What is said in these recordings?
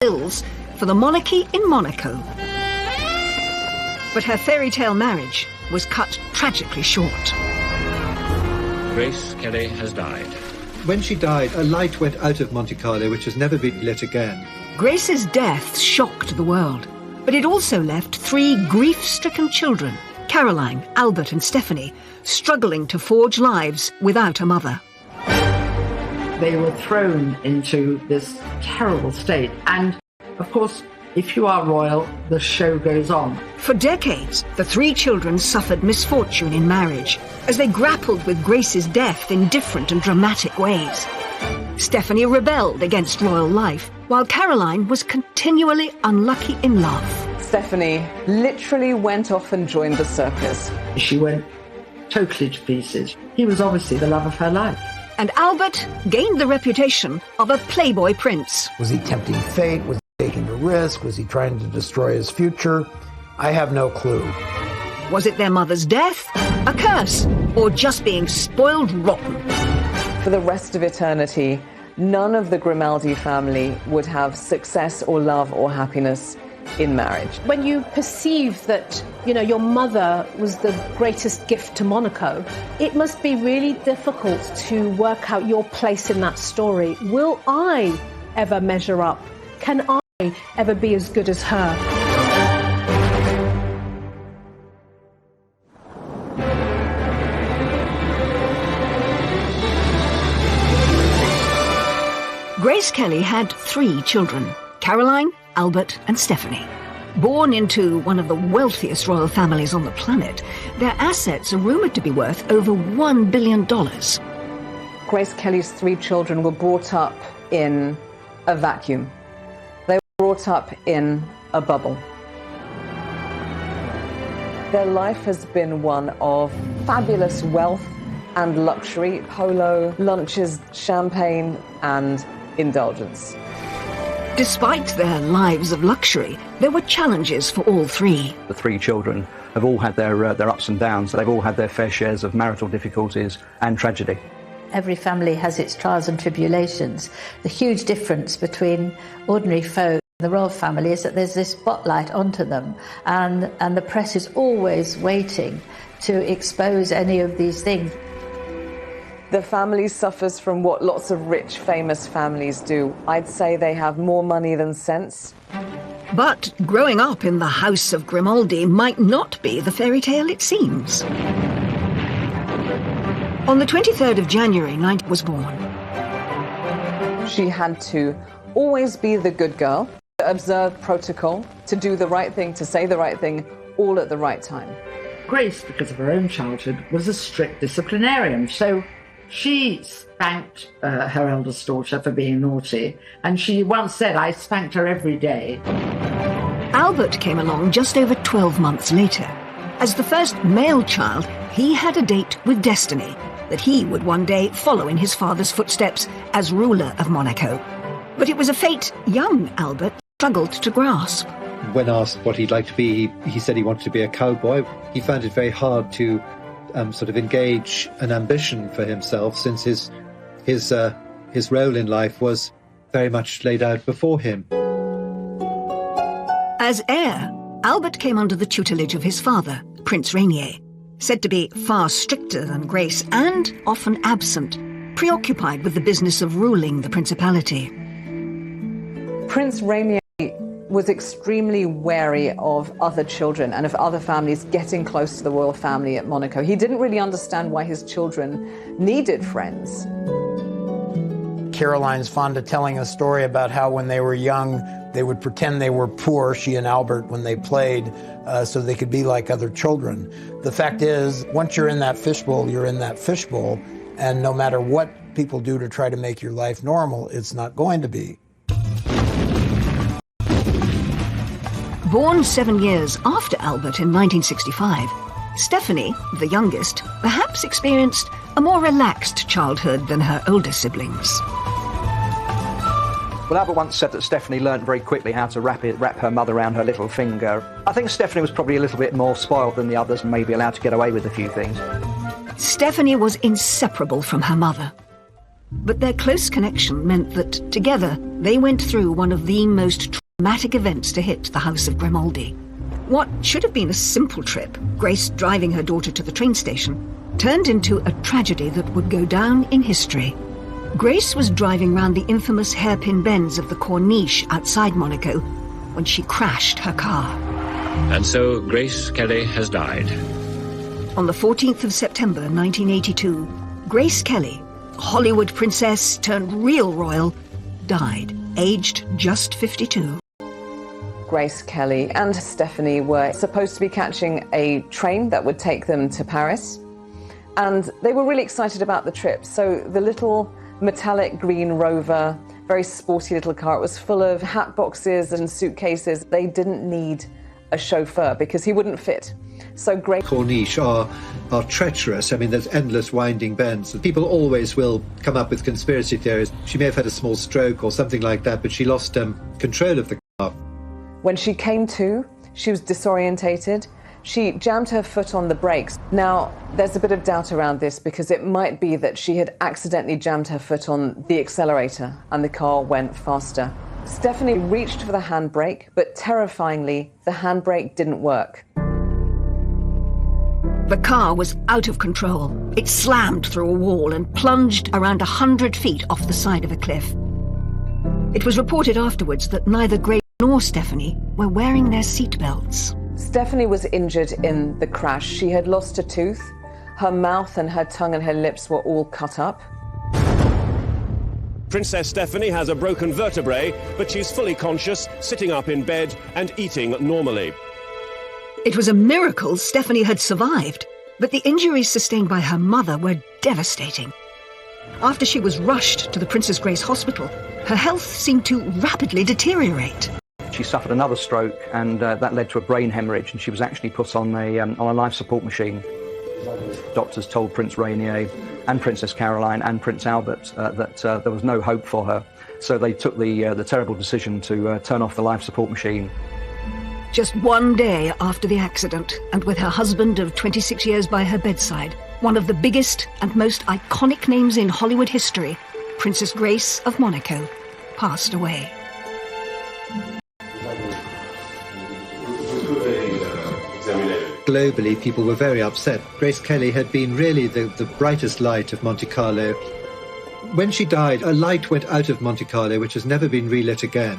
bills for the monarchy in Monaco. But her fairy tale marriage was cut tragically short. Grace Kelly has died. When she died, a light went out of Monte Carlo which has never been lit again. Grace's death shocked the world, but it also left 3 grief-stricken children, Caroline, Albert and Stephanie, struggling to forge lives without a mother. They were thrown into this terrible state. And, of course, if you are royal, the show goes on. For decades, the 3 children suffered misfortune in marriage as they grappled with Grace's death in different and dramatic ways. Stephanie rebelled against royal life, while Caroline was continually unlucky in love. Stephanie literally went off and joined the circus. She went totally to pieces. He was obviously the love of her life. And Albert gained the reputation of a playboy prince. Was he tempting fate? Was he taking a risk? Was he trying to destroy his future? I have no clue. Was it their mother's death, a curse, or just being spoiled rotten? For the rest of eternity, none of the Grimaldi family would have success or love or happiness in marriage. When you perceive that, your mother was the greatest gift to Monaco, it must be really difficult to work out your place in that story. Will I ever measure up? Can I ever be as good as her? Grace Kelly had 3 children, Caroline, Albert and Stephanie. Born into one of the wealthiest royal families on the planet, their assets are rumoured to be worth over $1 billion. Grace Kelly's 3 children were brought up in a vacuum. They were brought up in a bubble. Their life has been one of fabulous wealth and luxury, polo, lunches, champagne and indulgence. Despite their lives of luxury, there were challenges for all 3. The 3 children have all had their ups and downs. They've all had their fair shares of marital difficulties and tragedy. Every family has its trials and tribulations. The huge difference between ordinary folk and the royal family is that there's this spotlight onto them, and the press is always waiting to expose any of these things. The family suffers from what lots of rich, famous families do. I'd say they have more money than sense. But growing up in the House of Grimaldi might not be the fairy tale it seems. On the 23rd of January, Knight was born. She had to always be the good girl, to observe protocol, to do the right thing, to say the right thing, all at the right time. Grace, because of her own childhood, was a strict disciplinarian, so she spanked her eldest daughter for being naughty, and she once said, "I spanked her every day." Albert came along just over 12 months later. As the first male child, he had a date with destiny, that he would one day follow in his father's footsteps as ruler of Monaco. But it was a fate young Albert struggled to grasp. When asked what he'd like to be, he said he wanted to be a cowboy. He found it very hard to sort of engage an ambition for himself, since his role in life was very much laid out before him. As heir, Albert came under the tutelage of his father, Prince Rainier, said to be far stricter than Grace and often absent, preoccupied with the business of ruling the principality. Prince Rainier was extremely wary of other children and of other families getting close to the royal family at Monaco. He didn't really understand why his children needed friends. Caroline's fond of telling a story about how when they were young, they would pretend they were poor, she and Albert, when they played, so they could be like other children. The fact is, once you're in that fishbowl, you're in that fishbowl, and no matter what people do to try to make your life normal, it's not going to be. Born 7 years after Albert in 1965, Stephanie, the youngest, perhaps experienced a more relaxed childhood than her older siblings. Well, Albert once said that Stephanie learnt very quickly how to wrap her mother around her little finger. I think Stephanie was probably a little bit more spoiled than the others and maybe allowed to get away with a few things. Stephanie was inseparable from her mother. But their close connection meant that, together, they went through one of the most traumatic events to hit the House of Grimaldi. What should have been a simple trip, Grace driving her daughter to the train station, turned into a tragedy that would go down in history. Grace was driving round the infamous hairpin bends of the Corniche outside Monaco when she crashed her car. And so Grace Kelly has died. On the 14th of September 1982, Grace Kelly, Hollywood princess turned real royal, died, aged just 52. Grace Kelly and Stephanie were supposed to be catching a train that would take them to Paris. And they were really excited about the trip. So the little metallic green Rover, very sporty little car, it was full of hat boxes and suitcases. They didn't need a chauffeur because he wouldn't fit. So Grace... Corniche are treacherous. I mean, there's endless winding bends. People always will come up with conspiracy theories. She may have had a small stroke or something like that, but she lost control of the car. When she came to, she was disorientated. She jammed her foot on the brakes. Now, there's a bit of doubt around this because it might be that she had accidentally jammed her foot on the accelerator and the car went faster. Stephanie reached for the handbrake, but terrifyingly, the handbrake didn't work. The car was out of control. It slammed through a wall and plunged around 100 feet off the side of a cliff. It was reported afterwards that neither Grace nor Stephanie were wearing their seatbelts. Stephanie was injured in the crash. She had lost a tooth. Her mouth and her tongue and her lips were all cut up. Princess Stephanie has a broken vertebrae, but she's fully conscious, sitting up in bed and eating normally. It was a miracle Stephanie had survived, but the injuries sustained by her mother were devastating. After she was rushed to the Princess Grace Hospital, her health seemed to rapidly deteriorate. She suffered another stroke, and that led to a brain hemorrhage, and she was actually put on a life support machine. Doctors told Prince Rainier and Princess Caroline and Prince Albert that there was no hope for her. So they took the terrible decision to turn off the life support machine. Just one day after the accident, and with her husband of 26 years by her bedside, one of the biggest and most iconic names in Hollywood history, Princess Grace of Monaco, passed away. Globally, people were very upset. Grace Kelly had been really the brightest light of Monte Carlo. When she died, a light went out of Monte Carlo, which has never been relit again.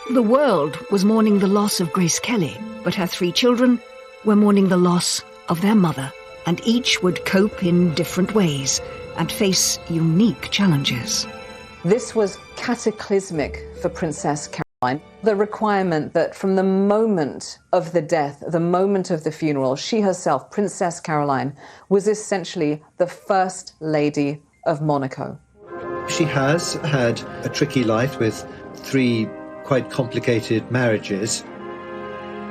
The world was mourning the loss of Grace Kelly, but her 3 children were mourning the loss of their mother, and each would cope in different ways and face unique challenges. This was cataclysmic for Princess Caroline. The requirement that from the moment of the death, the moment of the funeral, she herself, Princess Caroline, was essentially the First Lady of Monaco. She has had a tricky life with 3 quite complicated marriages.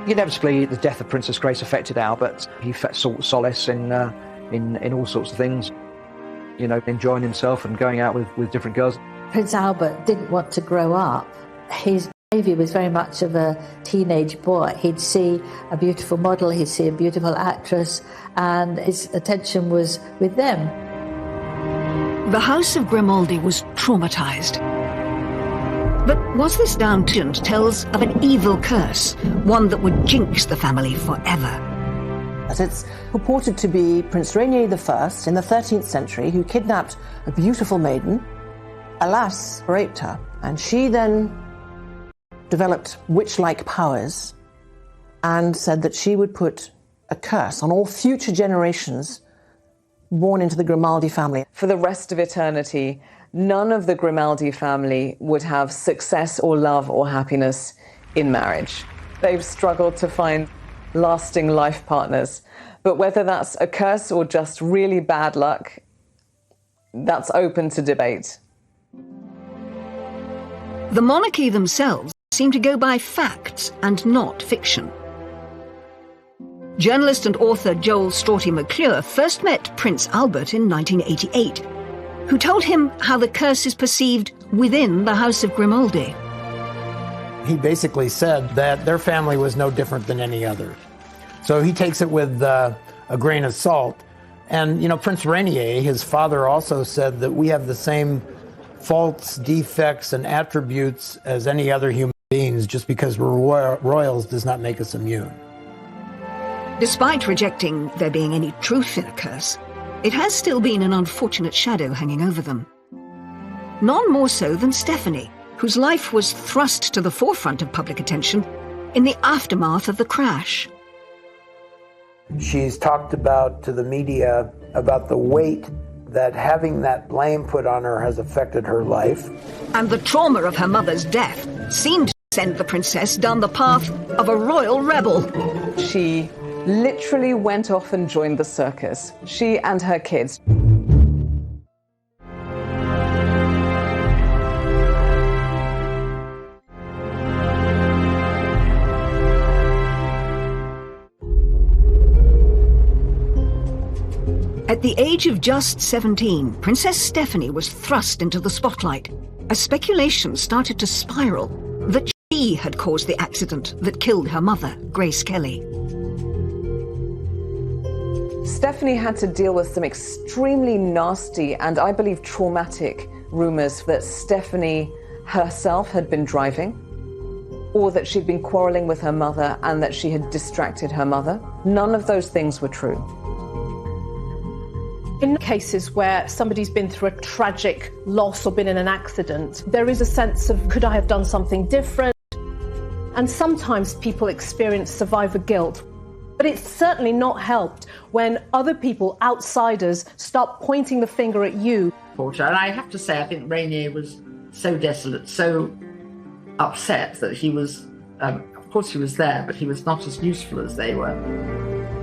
Inevitably, the death of Princess Grace affected Albert. He sought solace in all sorts of things, you know, enjoying himself and going out with different girls. Prince Albert didn't want to grow up. His behaviour was very much of a teenage boy. He'd see a beautiful model, he'd see a beautiful actress, and his attention was with them. The House of Grimaldi was traumatised. But was this down to tales of an evil curse, one that would jinx the family forever? As it's purported to be Prince Rainier I in the 13th century who kidnapped a beautiful maiden, alas, raped her, and she then developed witch-like powers and said that she would put a curse on all future generations born into the Grimaldi family. For the rest of eternity, none of the Grimaldi family would have success or love or happiness in marriage. They've struggled to find lasting life partners. But whether that's a curse or just really bad luck, that's open to debate. The monarchy themselves seem to go by facts and not fiction. Journalist and author Joel Strawty McClure first met Prince Albert in 1988, who told him how the curse is perceived within the House of Grimaldi. He basically said that their family was no different than any other. So he takes it with a grain of salt, And, Prince Rainier, his father, also said that we have the same faults, defects, and attributes as any other human beings. Just because we're royals does not make us immune. Despite rejecting there being any truth in a curse, it has still been an unfortunate shadow hanging over them. None more so than Stephanie, whose life was thrust to the forefront of public attention in the aftermath of the crash. She's talked about to the media about the weight that having that blame put on her has affected her life. And the trauma of her mother's death seemed to send the princess down the path of a royal rebel. She literally went off and joined the circus, she and her kids. At the age of just 17, Princess Stephanie was thrust into the spotlight as speculation started to spiral that she had caused the accident that killed her mother, Grace Kelly. Stephanie had to deal with some extremely nasty and, I believe, traumatic rumors that Stephanie herself had been driving, or that she'd been quarreling with her mother and that she had distracted her mother. None of those things were true. In cases where somebody's been through a tragic loss or been in an accident, there is a sense of, could I have done something different? And sometimes people experience survivor guilt. But it's certainly not helped when other people, outsiders, start pointing the finger at you. And I have to say, I think Rainier was so desolate, so upset that he was, of course he was there, but he was not as useful as they were.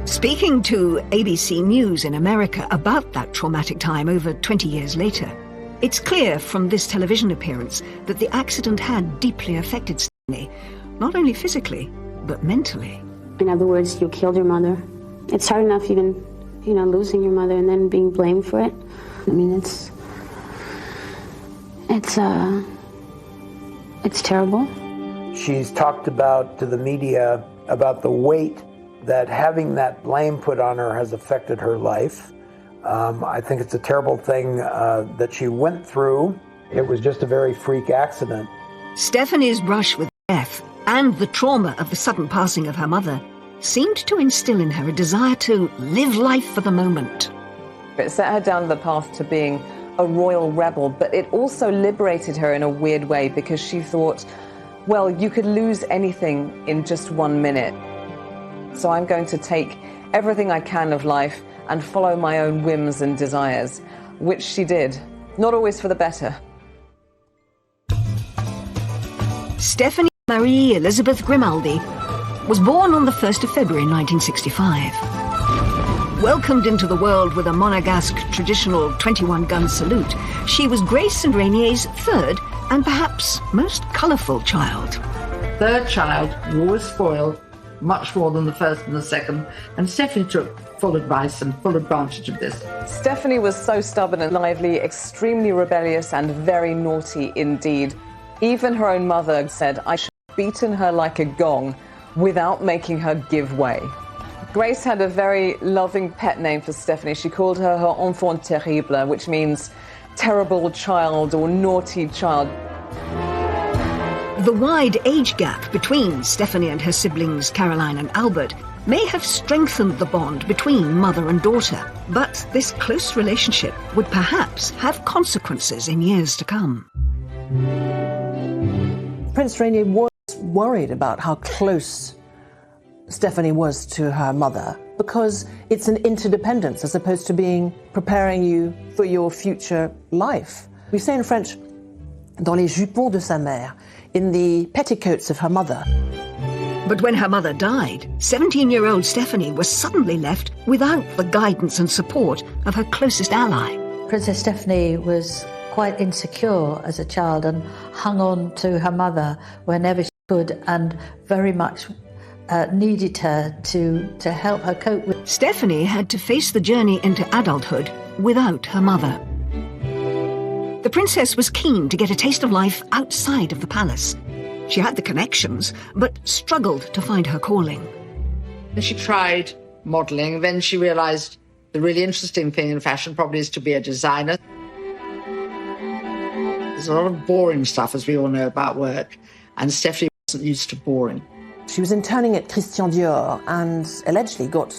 Speaking to ABC News in America about that traumatic time over 20 years later, it's clear from this television appearance that the accident had deeply affected Stephanie, not only physically, but mentally. In other words, you killed your mother. It's hard enough even, losing your mother and then being blamed for it. I mean, it's terrible. She's talked about to the media about the weight that having that blame put on her has affected her life. I think it's a terrible thing that she went through. It was just a very freak accident. Stephanie's brush with death and the trauma of the sudden passing of her mother seemed to instill in her a desire to live life for the moment. It set her down the path to being a royal rebel, but it also liberated her in a weird way because she thought, well, you could lose anything in just 1 minute. So I'm going to take everything I can of life and follow my own whims and desires, which she did, not always for the better. Stephanie Marie Elizabeth Grimaldi was born on the 1st of February 1965. Welcomed into the world with a Monegasque traditional 21-gun salute, she was Grace and Rainier's third and perhaps most colourful child. Third child, was spoiled, much more than the first and the second, and Stephanie took full advice and full advantage of this. Stephanie was so stubborn and lively, extremely rebellious and very naughty indeed. Even her own mother said, I should have beaten her like a gong without making her give way. Grace had a very loving pet name for Stephanie. She called her enfant terrible, which means terrible child or naughty child. The wide age gap between Stephanie and her siblings Caroline and Albert may have strengthened the bond between mother and daughter, but this close relationship would perhaps have consequences in years to come. Prince Rainier was worried about how close Stephanie was to her mother because it's an interdependence as opposed to being preparing you for your future life. We say in French, dans les jupons de sa mère, in the petticoats of her mother. But when her mother died, 17-year-old Stephanie was suddenly left without the guidance and support of her closest ally. Princess Stephanie was quite insecure as a child and hung on to her mother whenever she could and very much needed her to help her cope with. Stephanie had to face the journey into adulthood without her mother. The princess was keen to get a taste of life outside of the palace. She had the connections, but struggled to find her calling. She tried modelling, then she realised The really interesting thing in fashion probably is to be a designer. There's a lot of boring stuff, as we all know, about work, and Stephanie wasn't used to boring. She was interning at Christian Dior and allegedly got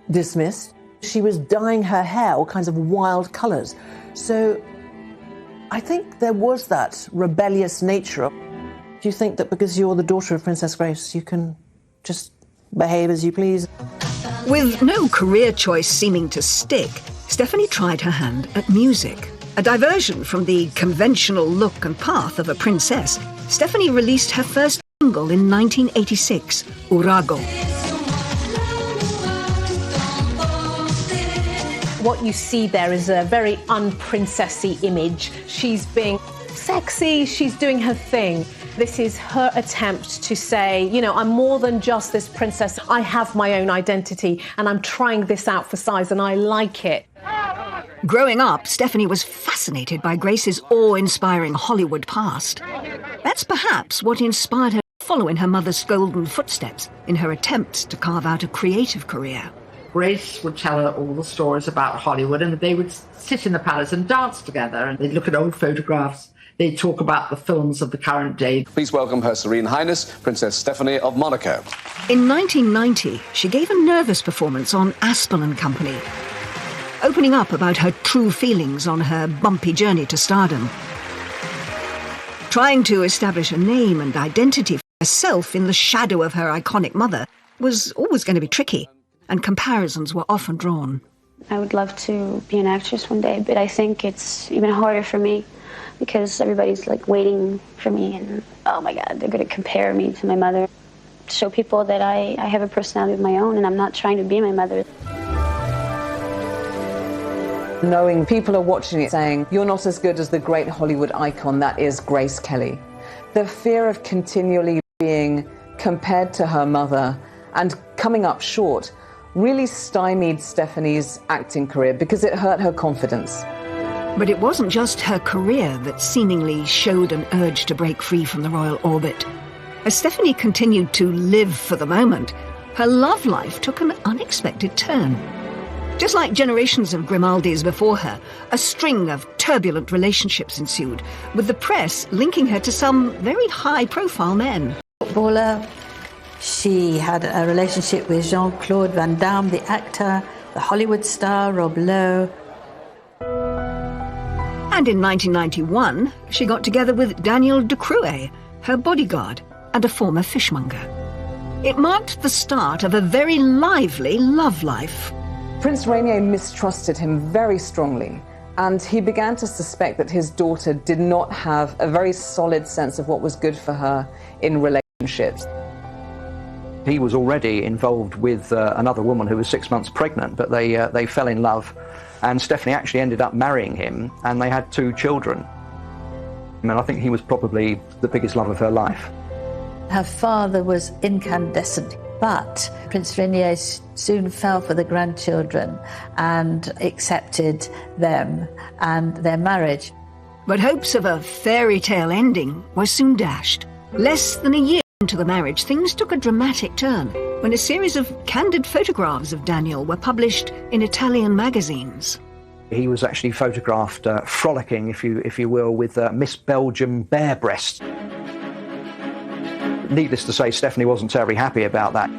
dismissed. She was dyeing her hair all kinds of wild colours. So I think there was that rebellious nature. Do you think that because you're the daughter of Princess Grace, you can just behave as you please? With no career choice seeming to stick, Stephanie tried her hand at music. A diversion from the conventional look and path of a princess, Stephanie released her first single in 1986, Urago. What you see there is a very unprincessy image. She's being sexy, she's doing her thing. This is her attempt to say, you know, I'm more than just this princess. I have my own identity and I'm trying this out for size and I like it. Growing up, Stephanie was fascinated by Grace's awe-inspiring Hollywood past. That's perhaps what inspired her to follow in her mother's golden footsteps in her attempts to carve out a creative career. Grace would tell her all the stories about Hollywood, and they would sit in the palace and dance together, and they'd look at old photographs. They'd talk about the films of the current day. Please welcome Her Serene Highness, Princess Stephanie of Monaco. In 1990, she gave a nervous performance on Aspel & Company, opening up about her true feelings on her bumpy journey to stardom. Trying to establish a name and identity for herself in the shadow of her iconic mother was always going to be tricky, and comparisons were often drawn. I would love to be an actress one day, but I think it's even harder for me because everybody's like waiting for me and, oh my God, they're going to compare me to my mother. Show people that I have a personality of my own and I'm not trying to be my mother. Knowing people are watching it saying, you're not as good as the great Hollywood icon that is Grace Kelly. The fear of continually being compared to her mother and coming up short really stymied Stephanie's acting career because it hurt her confidence. But it wasn't just her career that seemingly showed an urge to break free from the royal orbit. As Stephanie continued to live for the moment, her love life took an unexpected turn. Just like generations of Grimaldis before her, a string of turbulent relationships ensued, with the press linking her to some very high-profile men. Footballer. She had a relationship with Jean-Claude Van Damme, the actor, the Hollywood star Rob Lowe. And in 1991, she got together with Daniel de Crouet, her bodyguard and a former fishmonger. It marked the start of a very lively love life. Prince Rainier mistrusted him very strongly, and he began to suspect that his daughter did not have a very solid sense of what was good for her in relationships. He was already involved with another woman who was 6 months pregnant, but they fell in love, and Stephanie actually ended up marrying him, and they had 2 children. And I think he was probably the biggest love of her life. Her father was incandescent, but Prince Rainier soon fell for the grandchildren and accepted them and their marriage. But hopes of a fairy tale ending were soon dashed. Less than a year into the marriage, things took a dramatic turn when a series of candid photographs of Daniel were published in Italian magazines. He was actually photographed frolicking, if you will, with Miss Belgium bare breasts. Needless to say, Stephanie wasn't terribly happy about that.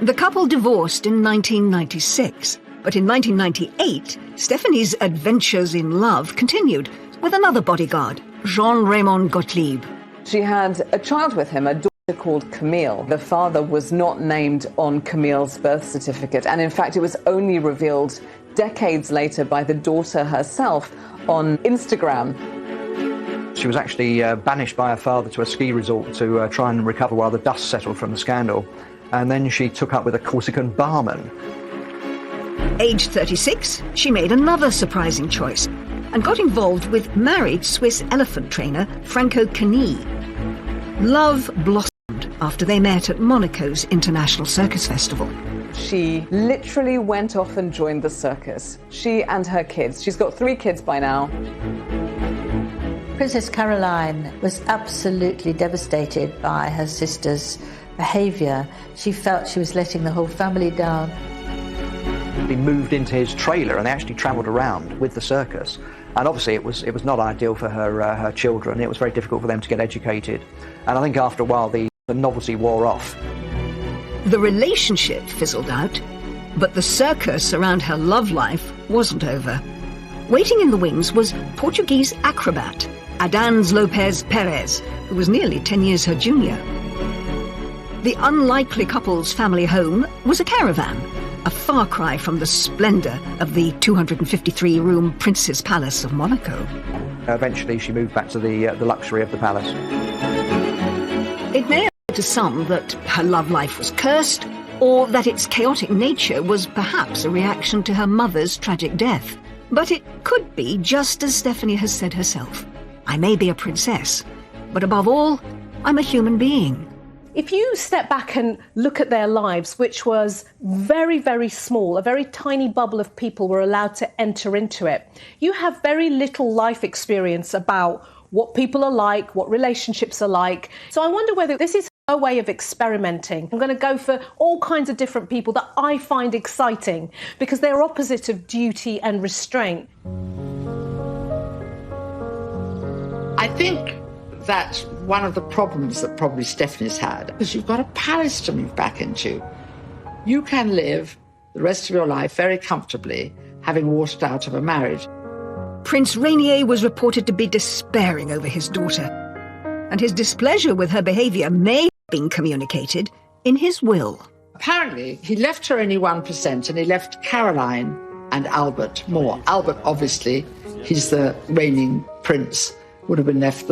The couple divorced in 1996, but in 1998, Stephanie's adventures in love continued with another bodyguard, Jean-Raymond Gottlieb. She had a child with him, a daughter called Camille. The father was not named on Camille's birth certificate, and in fact it was only revealed decades later by the daughter herself on Instagram. She was actually banished by her father to a ski resort to try and recover while the dust settled from the scandal. And then she took up with a Corsican barman. Aged 36, she made another surprising choice and got involved with married Swiss elephant trainer Franco Cani. Love blossomed after they met at Monaco's International Circus Festival. She literally went off and joined the circus. She and her kids. She's got 3 kids by now. Princess Caroline was absolutely devastated by her sister's behaviour. She felt she was letting the whole family down. actually moved into his trailer and they actually travelled around with the circus. And obviously it was not ideal for her children. It was very difficult for them to get educated. And I think after a while the novelty wore off. The relationship fizzled out, but the circus around her love life wasn't over. Waiting in the wings was Portuguese acrobat Adans Lopez Perez, who was nearly 10 years her junior. The unlikely couple's family home was a caravan, a far cry from the splendour of the 253-room Prince's Palace of Monaco. Eventually she moved back to the luxury of the palace. It may appear to some that her love life was cursed, or that its chaotic nature was perhaps a reaction to her mother's tragic death. But it could be just as Stephanie has said herself. I may be a princess, but above all, I'm a human being. If you step back and look at their lives, which was very, very small, a very tiny bubble of people were allowed to enter into it, you have very little life experience about what people are like, what relationships are like. So I wonder whether this is a way of experimenting. I'm going to go for all kinds of different people that I find exciting because they're opposite of duty and restraint. I think that's one of the problems that probably Stephanie's had, because you've got a palace to move back into. You can live the rest of your life very comfortably, having walked out of a marriage. Prince Rainier was reported to be despairing over his daughter, and his displeasure with her behaviour may have been communicated in his will. Apparently, he left her only 1%, and he left Caroline and Albert more. Albert, obviously, he's the reigning prince, would have been left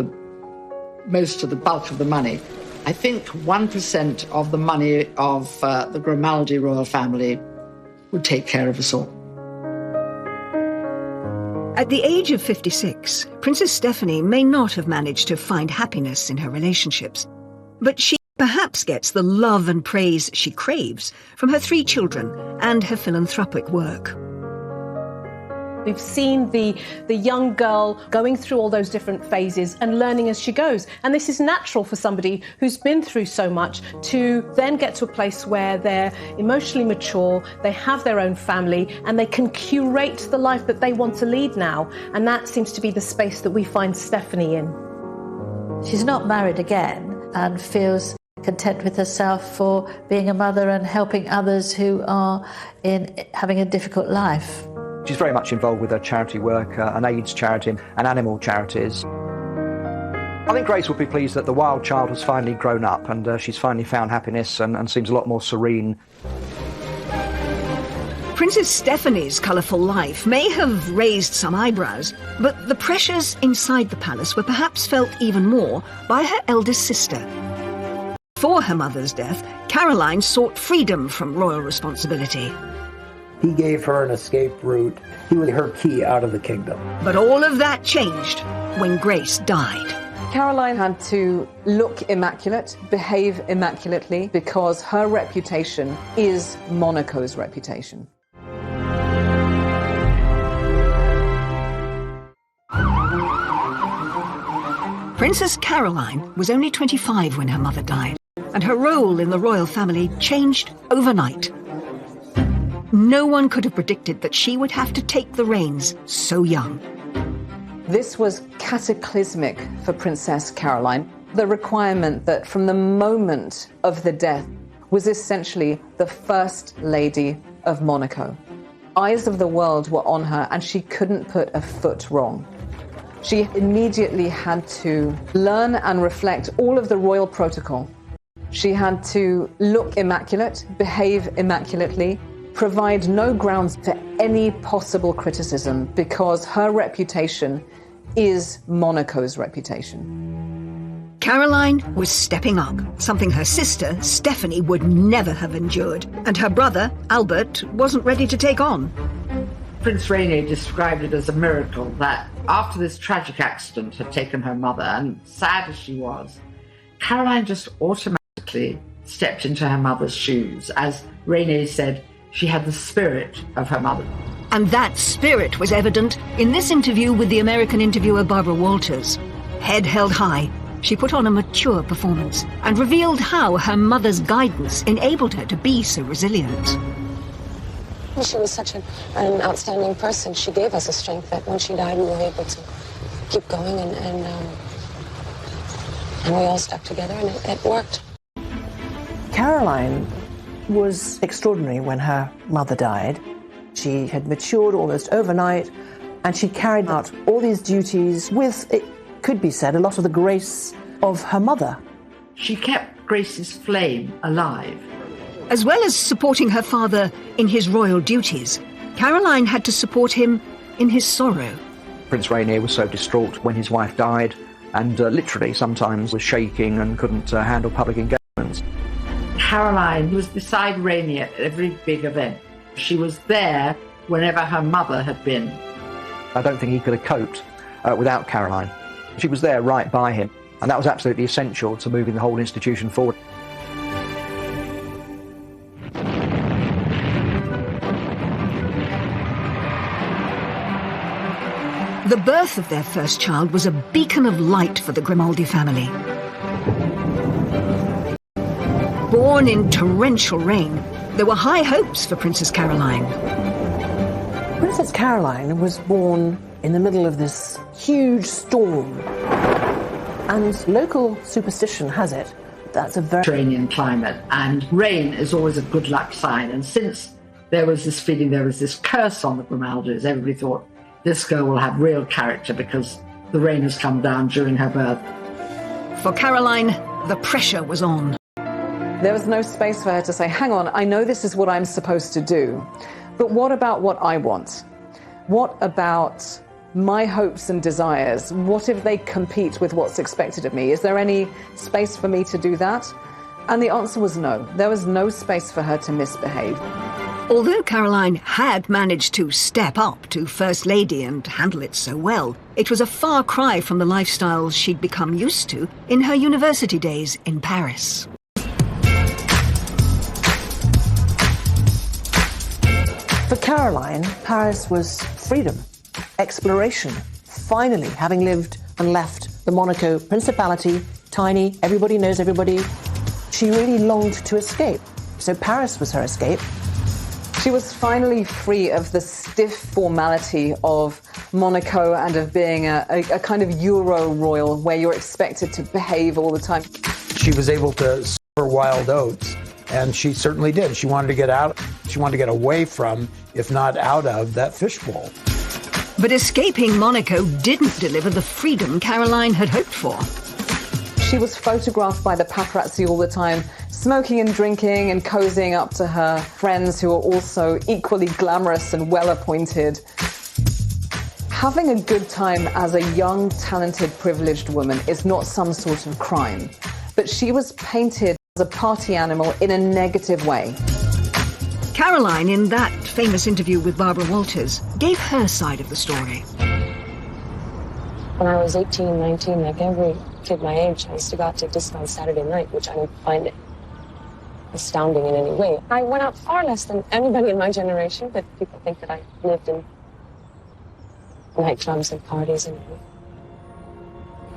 most of the bulk of the money. I think 1% of the money of the Grimaldi royal family would take care of us all. At the age of 56, Princess Stephanie may not have managed to find happiness in her relationships, but she perhaps gets the love and praise she craves from her 3 children and her philanthropic work. We've seen the young girl going through all those different phases and learning as she goes. And this is natural for somebody who's been through so much to then get to a place where they're emotionally mature, they have their own family, and they can curate the life that they want to lead now. And that seems to be the space that we find Stephanie in. She's not married again and feels content with herself for being a mother and helping others who are having a difficult life. She's very much involved with her charity work, an AIDS charity and animal charities. I think Grace would be pleased that the wild child has finally grown up and she's finally found happiness and seems a lot more serene. Princess Stephanie's colourful life may have raised some eyebrows, but the pressures inside the palace were perhaps felt even more by her eldest sister. Before her mother's death, Caroline sought freedom from royal responsibility. He gave her an escape route. He was her key out of the kingdom. But all of that changed when Grace died. Caroline had to look immaculate, behave immaculately, because her reputation is Monaco's reputation. Princess Caroline was only 25 when her mother died, and her role in the royal family changed overnight. No one could have predicted that she would have to take the reins so young. This was cataclysmic for Princess Caroline. The requirement that from the moment of the death was essentially the First Lady of Monaco. Eyes of the world were on her and she couldn't put a foot wrong. She immediately had to learn and reflect all of the royal protocol. She had to look immaculate, behave immaculately, provide no grounds for any possible criticism because her reputation is Monaco's reputation. Caroline was stepping up, something her sister, Stephanie, would never have endured, and her brother, Albert, wasn't ready to take on. Prince Rainier described it as a miracle that after this tragic accident had taken her mother, and sad as she was, Caroline just automatically stepped into her mother's shoes. As Rainier said, she had the spirit of her mother. And that spirit was evident in this interview with the American interviewer Barbara Walters. Head held high, she put on a mature performance and revealed how her mother's guidance enabled her to be so resilient. She was such an outstanding person. She gave us a strength that when she died, we were able to keep going, and we all stuck together, and it worked. Caroline was extraordinary when her mother died. She had matured almost overnight, and she carried out all these duties with, it could be said, a lot of the grace of her mother. She kept Grace's flame alive. As well as supporting her father in his royal duties, Caroline had to support him in his sorrow. Prince Rainier was so distraught when his wife died, and literally sometimes was shaking and couldn't handle public engagements. Caroline was beside Rainier at every big event. She was there whenever her mother had been. I don't think he could have coped without Caroline. She was there right by him, and that was absolutely essential to moving the whole institution forward. The birth of their first child was a beacon of light for the Grimaldi family. Born in torrential rain, there were high hopes for Princess Caroline. Princess Caroline was born in the middle of this huge storm. And local superstition has it that's a very Mediterranean climate, and rain is always a good luck sign. And since there was this feeling, there was this curse on the Grimaldis, everybody thought this girl will have real character because the rain has come down during her birth. For Caroline, the pressure was on. There was no space for her to say, hang on, I know this is what I'm supposed to do, but what about what I want? What about my hopes and desires? What if they compete with what's expected of me? Is there any space for me to do that? And the answer was no. There was no space for her to misbehave. Although Caroline had managed to step up to First Lady and handle it so well, it was a far cry from the lifestyle she'd become used to in her university days in Paris. For Caroline, Paris was freedom, exploration, finally having lived and left the Monaco Principality, tiny, everybody knows everybody. She really longed to escape, so Paris was her escape. She was finally free of the stiff formality of Monaco and of being a kind of Euro royal where you're expected to behave all the time. She was able to sow her wild oats, and she certainly did. She wanted to get out. She wanted to get away from, if not out of, that fishbowl. But escaping Monaco didn't deliver the freedom Caroline had hoped for. She was photographed by the paparazzi all the time, smoking and drinking and cozying up to her friends who were also equally glamorous and well-appointed. Having a good time as a young, talented, privileged woman is not some sort of crime, but she was painted as a party animal in a negative way. Caroline, in that famous interview with Barbara Walters, gave her side of the story. When I was 18, 19, like every kid my age, I used to go out to disco on Saturday night, which I don't find astounding in any way. I went out far less than anybody in my generation, but people think that I lived in nightclubs and parties, and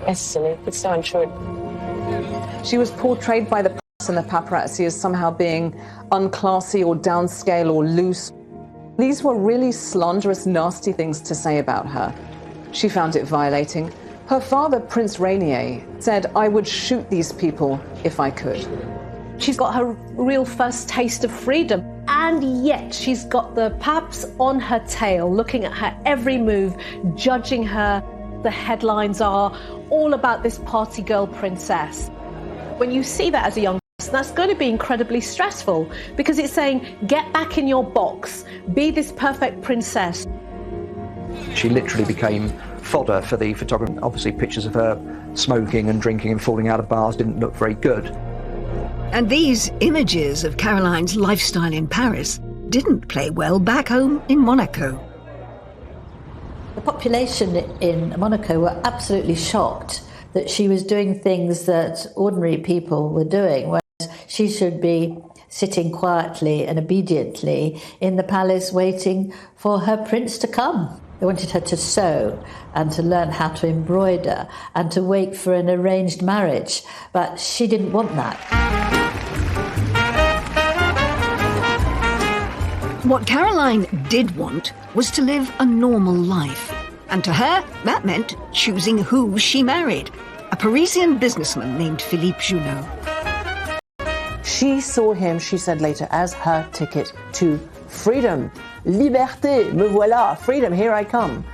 it's silly. It's so untrue. She was portrayed by the press and the paparazzi as somehow being unclassy or downscale or loose. These were really slanderous, nasty things to say about her. She found it violating. Her father, Prince Rainier, said, I would shoot these people if I could. She's got her real first taste of freedom, and yet she's got the paps on her tail, looking at her every move, judging her. The headlines are all about this party girl princess. When you see that as a young person, that's going to be incredibly stressful, because it's saying, get back in your box, be this perfect princess. She literally became fodder for the photographer. Obviously, pictures of her smoking and drinking and falling out of bars didn't look very good. And these images of Caroline's lifestyle in Paris didn't play well back home in Monaco. The population in Monaco were absolutely shocked that she was doing things that ordinary people were doing, whereas she should be sitting quietly and obediently in the palace waiting for her prince to come. They wanted her to sew and to learn how to embroider and to wait for an arranged marriage, but she didn't want that. What Caroline did want was to live a normal life. And to her, that meant choosing who she married, a Parisian businessman named Philippe Junot. She saw him, she said later, as her ticket to freedom. Liberté, me voilà, freedom, here I come.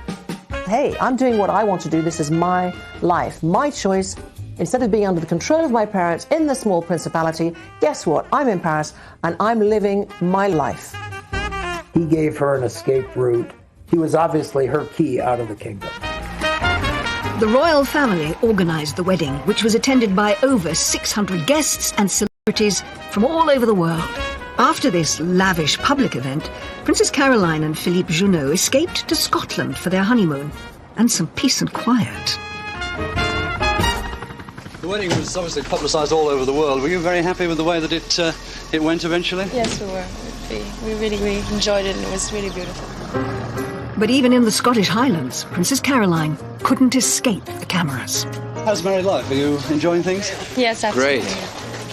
Hey, I'm doing what I want to do. This is my life, my choice. Instead of being under the control of my parents in the small principality, guess what? I'm in Paris and I'm living my life. He gave her an escape route. He was obviously her key out of the kingdom. The royal family organised the wedding, which was attended by over 600 guests and celebrities from all over the world. After this lavish public event, Princess Caroline and Philippe Junot escaped to Scotland for their honeymoon and some peace and quiet. The wedding was obviously publicised all over the world. Were you very happy with the way that it went eventually? Yes, we were. We really enjoyed it, and it was really beautiful. But even in the Scottish Highlands, Princess Caroline couldn't escape the cameras. How's married life? Are you enjoying things? Yes, absolutely. Great.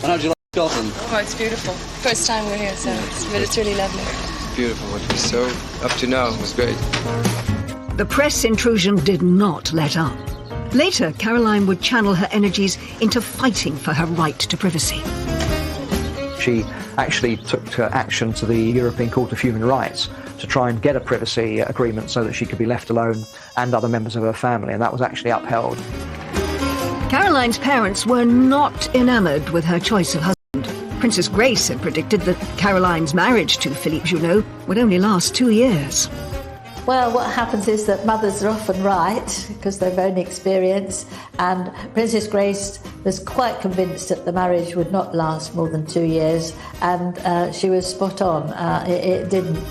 And how do you like Scotland? Oh, it's beautiful. First time we're here, so it's really lovely. Beautiful. What we saw up to now was great. The press intrusion did not let up. Later, Caroline would channel her energies into fighting for her right to privacy. She actually took action to the European Court of Human Rights to try and get a privacy agreement so that she could be left alone and other members of her family, and that was actually upheld. Caroline's parents were not enamoured with her choice of husband. Princess Grace had predicted that Caroline's marriage to Philippe Junot would only last 2 years. Well, what happens is that mothers are often right because they've own experience, and Princess Grace was quite convinced that the marriage would not last more than 2 years, and she was spot on. It didn't.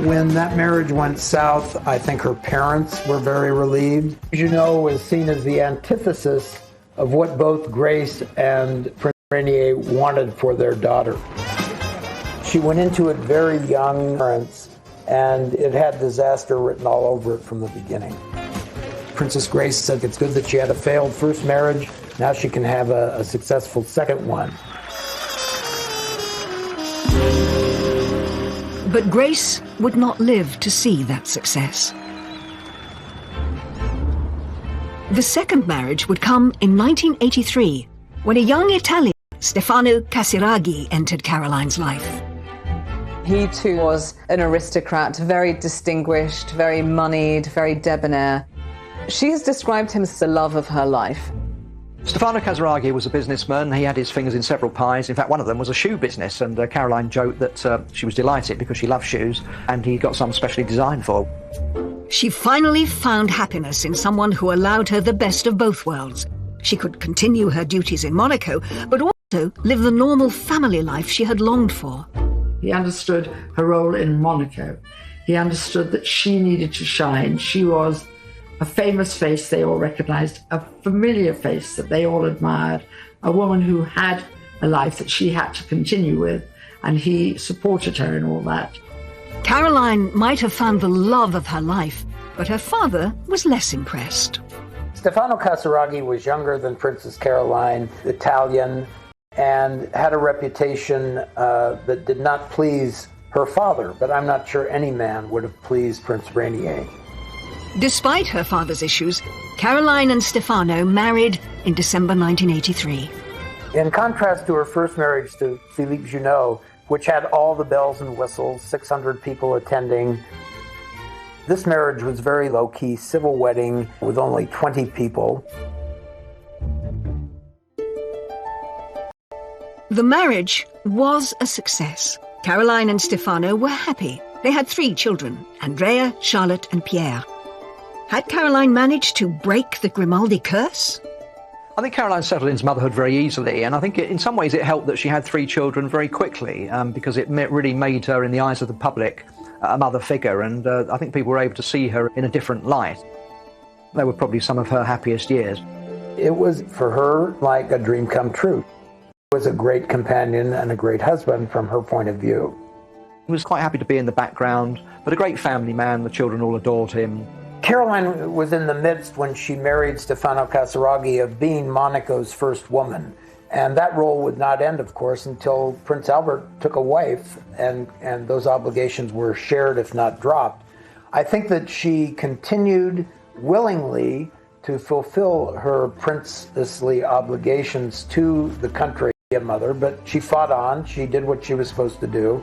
When that marriage went south, I think her parents were very relieved. Junot was seen as the antithesis of what both Grace and Prince Rainier wanted for their daughter. She went into it very young, and it had disaster written all over it from the beginning. Princess Grace said it's good that she had a failed first marriage. Now she can have a successful second one. But Grace would not live to see that success. The second marriage would come in 1983, when a young Italian, Stefano Casiraghi, entered Caroline's life. He too was an aristocrat, very distinguished, very moneyed, very debonair. She has described him as the love of her life. Stefano Casiraghi was a businessman. He had his fingers in several pies. In fact, one of them was a shoe business, and Caroline joked that she was delighted because she loved shoes, and he got some specially designed for her. She finally found happiness in someone who allowed her the best of both worlds. She could continue her duties in Monaco, but also live the normal family life she had longed for. He understood her role in Monaco. He understood that she needed to shine. She was a famous face they all recognized, a familiar face that they all admired, a woman who had a life that she had to continue with, and he supported her in all that. Caroline might have found the love of her life, but her father was less impressed. Stefano Casiraghi was younger than Princess Caroline, Italian, and had a reputation that did not please her father, but I'm not sure any man would have pleased Prince Rainier. Despite her father's issues, Caroline and Stefano married in December 1983. In contrast to her first marriage to Philippe Junot, which had all the bells and whistles, 600 people attending, this marriage was very low-key, civil wedding with only 20 people. The marriage was a success. Caroline and Stefano were happy. They had 3 children, Andrea, Charlotte and Pierre. Had Caroline managed to break the Grimaldi curse? I think Caroline settled into motherhood very easily, and I think in some ways it helped that she had 3 children very quickly, because it really made her, in the eyes of the public, a mother figure, and I think people were able to see her in a different light. They were probably some of her happiest years. It was, for her, like a dream come true. He was a great companion and a great husband from her point of view. He was quite happy to be in the background, but a great family man. The children all adored him. Caroline was in the midst, when she married Stefano Casiraghi, of being Monaco's first woman. And that role would not end, of course, until Prince Albert took a wife, and those obligations were shared, if not dropped. I think that she continued willingly to fulfill her princessly obligations to the country, a mother, but she fought on. She did what she was supposed to do.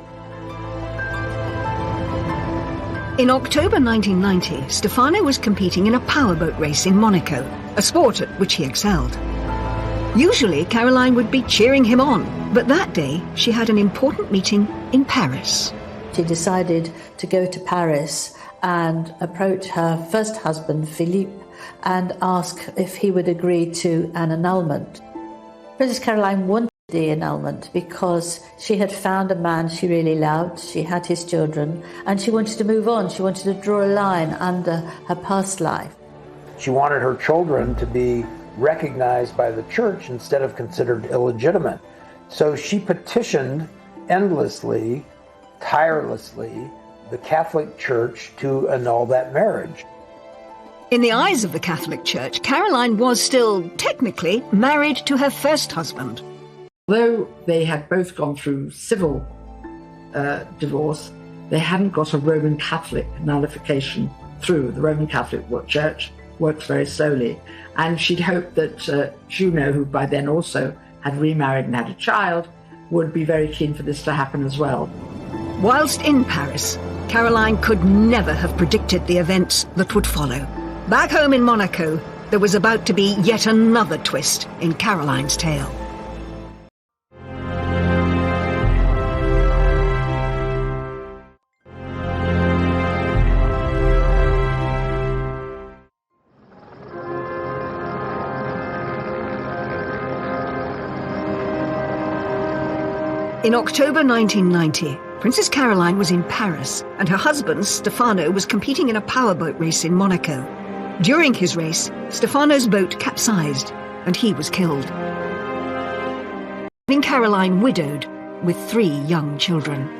In October 1990, Stefano was competing in a powerboat race in Monaco, a sport at which he excelled. Usually, Caroline would be cheering him on, but that day she had an important meeting in Paris. She decided to go to Paris and approach her first husband, Philippe, and ask if he would agree to an annulment. Princess Caroline wanted the annulment because she had found a man she really loved, she had his children, and she wanted to move on. She wanted to draw a line under her past life. She wanted her children to be recognized by the church instead of considered illegitimate. So she petitioned endlessly, tirelessly, the Catholic Church to annul that marriage. In the eyes of the Catholic Church, Caroline was still, technically, married to her first husband. Though they had both gone through civil divorce, they hadn't got a Roman Catholic nullification through. The Roman Catholic Church works very slowly. And she'd hoped that Juno, who by then also had remarried and had a child, would be very keen for this to happen as well. Whilst in Paris, Caroline could never have predicted the events that would follow. Back home in Monaco, there was about to be yet another twist in Caroline's tale. In October 1990, Princess Caroline was in Paris, and her husband, Stefano, was competing in a powerboat race in Monaco. During his race, Stefano's boat capsized, and he was killed, leaving Caroline widowed with 3 young children.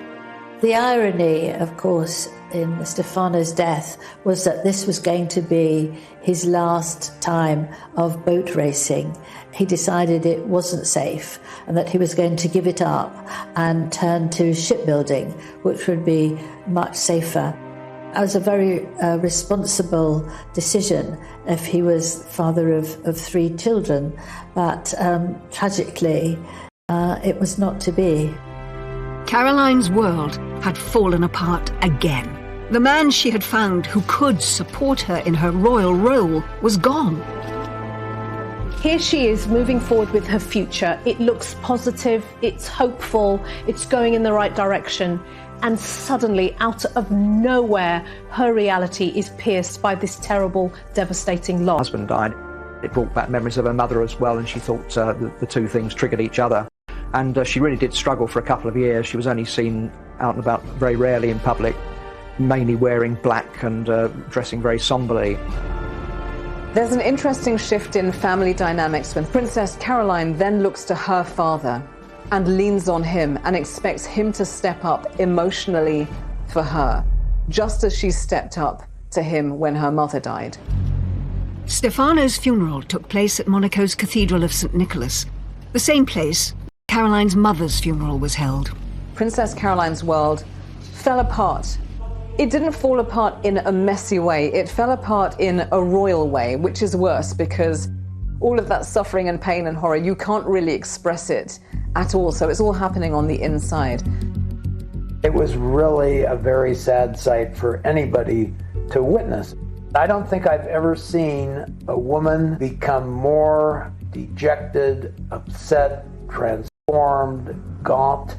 The irony, of course, in Stefano's death was that this was going to be his last time of boat racing. He decided it wasn't safe and that he was going to give it up and turn to shipbuilding, which would be much safer. It was a very responsible decision if he was father of 3 children, but tragically, it was not to be. Caroline's world had fallen apart again. The man she had found who could support her in her royal role was gone. Here she is moving forward with her future. It looks positive, it's hopeful, it's going in the right direction. And suddenly, out of nowhere, her reality is pierced by this terrible, devastating loss. Her husband died. It brought back memories of her mother as well, and she thought the two things triggered each other. And she really did struggle for a couple of years. She was only seen out and about very rarely in public, mainly wearing black and dressing very somberly. There's an interesting shift in family dynamics when Princess Caroline then looks to her father and leans on him and expects him to step up emotionally for her, just as she stepped up to him when her mother died. Stefano's funeral took place at Monaco's Cathedral of St. Nicholas, the same place Caroline's mother's funeral was held. Princess Caroline's world fell apart. It didn't fall apart in a messy way. It fell apart in a royal way, which is worse because all of that suffering and pain and horror, you can't really express it at all. So it's all happening on the inside. It was really a very sad sight for anybody to witness. I don't think I've ever seen a woman become more dejected, upset, transformed, gaunt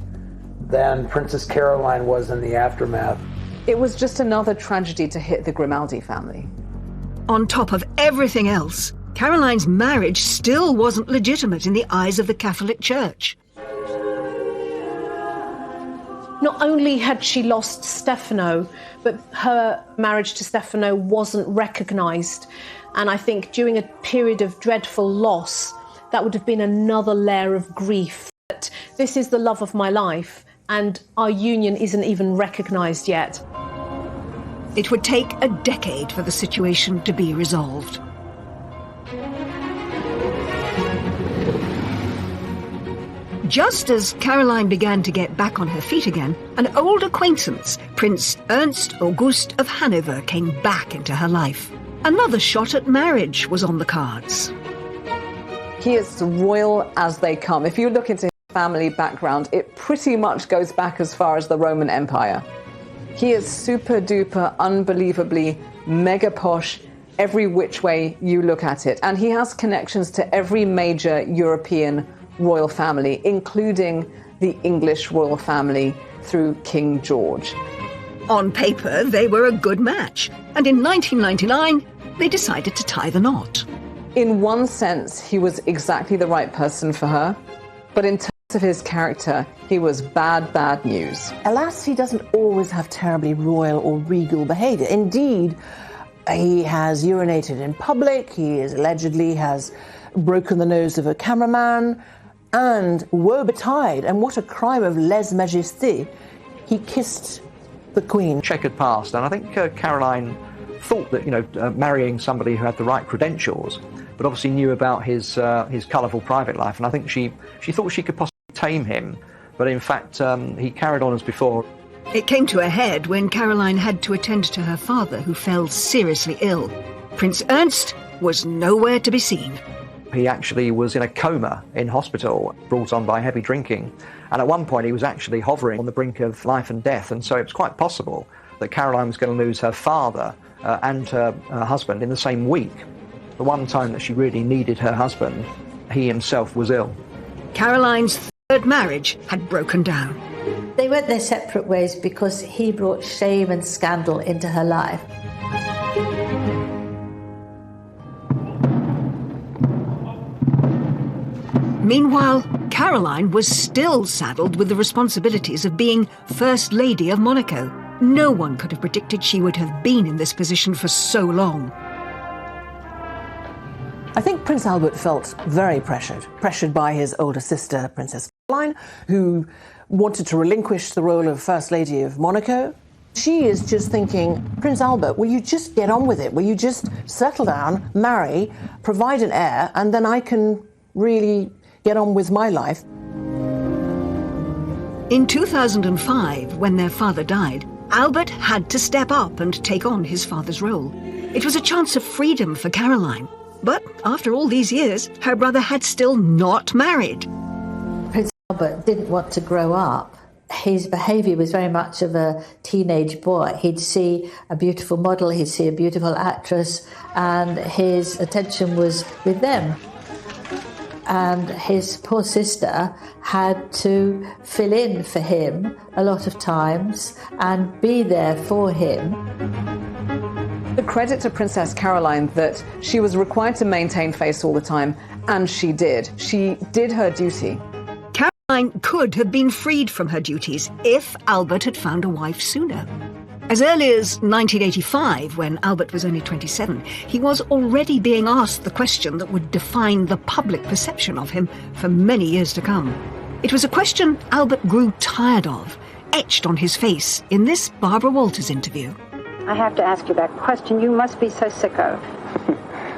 than Princess Caroline was in the aftermath. It was just another tragedy to hit the Grimaldi family. On top of everything else, Caroline's marriage still wasn't legitimate in the eyes of the Catholic Church. Not only had she lost Stefano, but her marriage to Stefano wasn't recognised. And I think during a period of dreadful loss, that would have been another layer of grief. This is the love of my life, and our union isn't even recognised yet. It would take a decade for the situation to be resolved. Just as Caroline began to get back on her feet again, an old acquaintance, Prince Ernst August of Hanover, came back into her life. Another shot at marriage was on the cards. He is royal as they come. If you look into his family background, it pretty much goes back as far as the Roman Empire. He is super duper, unbelievably mega posh, every which way you look at it. And he has connections to every major European royal family, including the English royal family through King George. On paper, they were a good match, and in 1999, they decided to tie the knot. In one sense, he was exactly the right person for her, but in terms of his character, he was bad news. Alas, he doesn't always have terribly royal or regal behaviour. Indeed, he has urinated in public, he allegedly has broken the nose of a cameraman, and woe betide, and what a crime of lèse-majesté, he kissed the Queen. Checkered past, and I think Caroline thought that, marrying somebody who had the right credentials, but obviously knew about his colourful private life, and I think she thought she could possibly tame him, but in fact he carried on as before. It came to a head when Caroline had to attend to her father, who fell seriously ill. Prince Ernst was nowhere to be seen. He actually was in a coma in hospital, brought on by heavy drinking, and at one point he was actually hovering on the brink of life and death, and so it was quite possible that Caroline was going to lose her father and her husband in the same week. The one time that she really needed her husband, he himself was ill. Caroline's third marriage had broken down. They went their separate ways because he brought shame and scandal into her life. Meanwhile, Caroline was still saddled with the responsibilities of being First Lady of Monaco. No one could have predicted she would have been in this position for so long. I think Prince Albert felt very pressured by his older sister, Princess Caroline, who wanted to relinquish the role of First Lady of Monaco. She is just thinking, Prince Albert, will you just get on with it? Will you just settle down, marry, provide an heir, and then I can really get on with my life? In 2005, when their father died, Albert had to step up and take on his father's role. It was a chance of freedom for Caroline. But after all these years, her brother had still not married. Prince Albert didn't want to grow up. His behaviour was very much of a teenage boy. He'd see a beautiful model, he'd see a beautiful actress, and his attention was with them. And his poor sister had to fill in for him a lot of times and be there for him. The credit to Princess Caroline that she was required to maintain face all the time, and she did. She did her duty. Caroline could have been freed from her duties if Albert had found a wife sooner. As early as 1985, when Albert was only 27, he was already being asked the question that would define the public perception of him for many years to come. It was a question Albert grew tired of, etched on his face in this Barbara Walters interview. I have to ask you that question you must be so sick of.